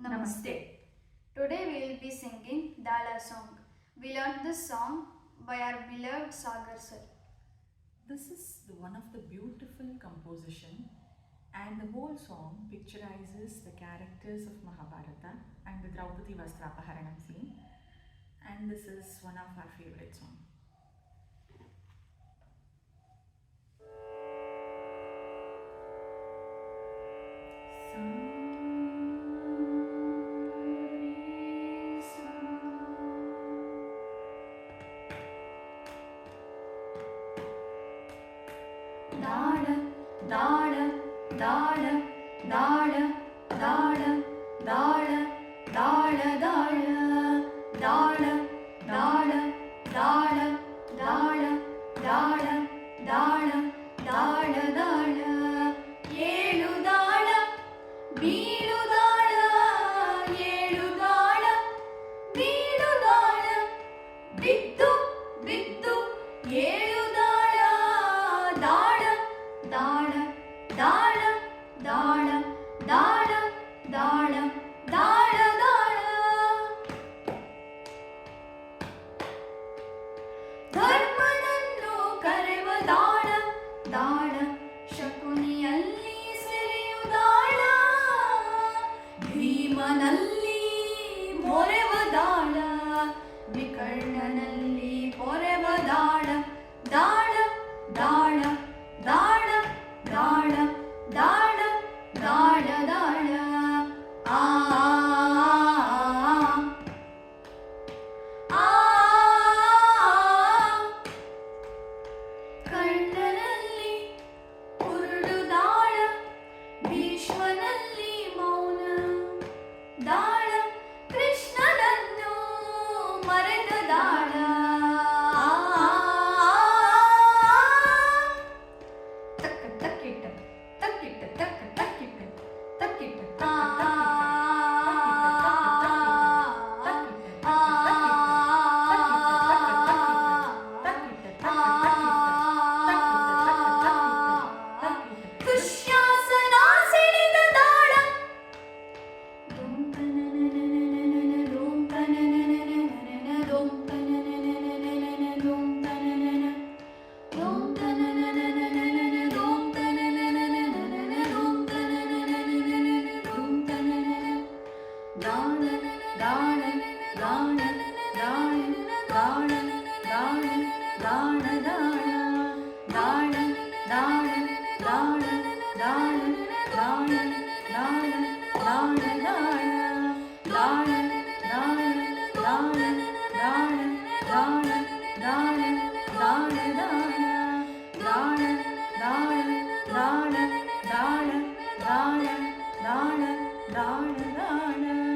Namaste. Today we will be singing Dala song. We learned this song by our beloved Sagar sir. This is one of the beautiful composition, and the whole song picturizes the characters of Mahabharata and the Draupadi Vastrapaharanam scene, and this is one of our favorite songs. Dada, dada, dada, dada, dada, dada, dada, dada, dada, dada, dada, dada, dada, dada, dada, dada. ಏಳು ದಾಳ ಬೀಳು ದಾಳ ಏಳು ದಾಳ ಬೀಳು ದಾಳ ಬಿದ್ದು ಬಿದ್ದು ಏಳು ದಾಳ ದಾಳ ದಾಳ ದಾಳ ದಾಳ ದಾಳ ದಾಳ ದಾಳ ದಾಳ ಧರ್ಮನನ್ನು ಕರೆವ ದಾಳ ದಾಳ ಶಕುನಿಯಲ್ಲಿ ಸೆರೆಯುದಾಳ ಭೀಮನಲ್ಲಿ ಮೊರೆವ ದಾಳ ವಿಕರ್ಣನಲ್ಲಿ ಪೊರೆವ ದಾಳ ದಾಳ ದಾಳ ದಾಳ ದಾಳ ದಾಳ ದಾಳ ದಾಳ ಆ ಕರ್ಣನಲ್ಲಿ ಕುರುಡು ದಾಳ ಭೀಷ್ಮನಲ್ಲಿ ಮೌನ ದಾಳ ಕೃಷ್ಣನನ್ನು ಮರೆತ ದಾಳ ತಕ್ಕ ತಕ್ಕಿಟ್ಟ ತಕ್ಕಿಟ್ಟ ತಕ್ಕ ತಕ್ಕಿಟ್ಟ ತಕ್ಕಿಟ್ಟ ದುಶ್ಯಾಸನ ಸೆಳೆದ ದಾಳ ದಾಳ